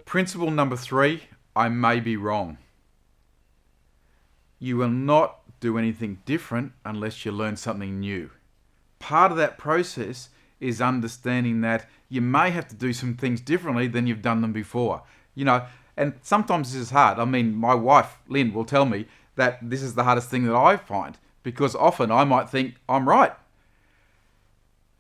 Principle number 3, I may be wrong. You will not do anything different unless you learn something new. Part of that process is understanding that you may have to do some things differently than you've done them before. And sometimes this is hard. I mean, my wife, Lynn, will tell me that this is the hardest thing that I find, because often I might think I'm right.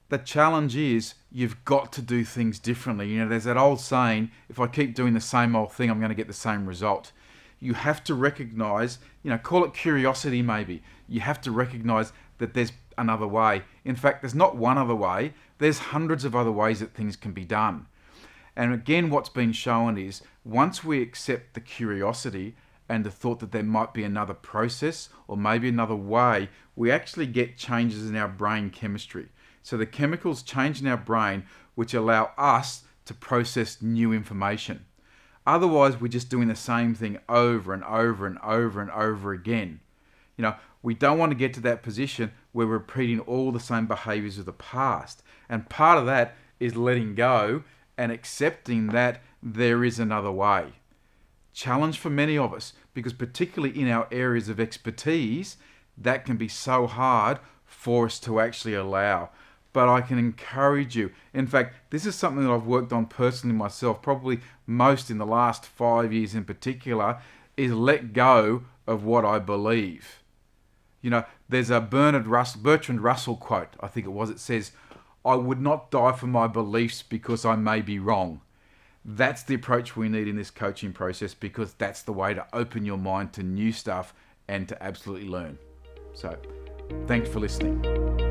The challenge is you've got to do things differently. There's that old saying, if I keep doing the same old thing, I'm going to get the same result. You have to recognize, call it curiosity maybe. You have to recognize that there's another way. In fact, there's not one other way. There's hundreds of other ways that things can be done. And again, what's been shown is once we accept the curiosity and the thought that there might be another process or maybe another way, we actually get changes in our brain chemistry. So the chemicals change in our brain which allow us to process new information. Otherwise, we're just doing the same thing over and over and over and over again. We don't want to get to that position where we're repeating all the same behaviors of the past. And part of that is letting go and accepting that there is another way. Challenge for many of us, because particularly in our areas of expertise, that can be so hard for us to actually allow. But I can encourage you. In fact, this is something that I've worked on personally myself, probably most in the last 5 years in particular, is let go of what I believe. There's a Bertrand Russell quote, I think it was. It says, "I would not die for my beliefs because I may be wrong." That's the approach we need in this coaching process, because that's the way to open your mind to new stuff and to absolutely learn. So, thanks for listening.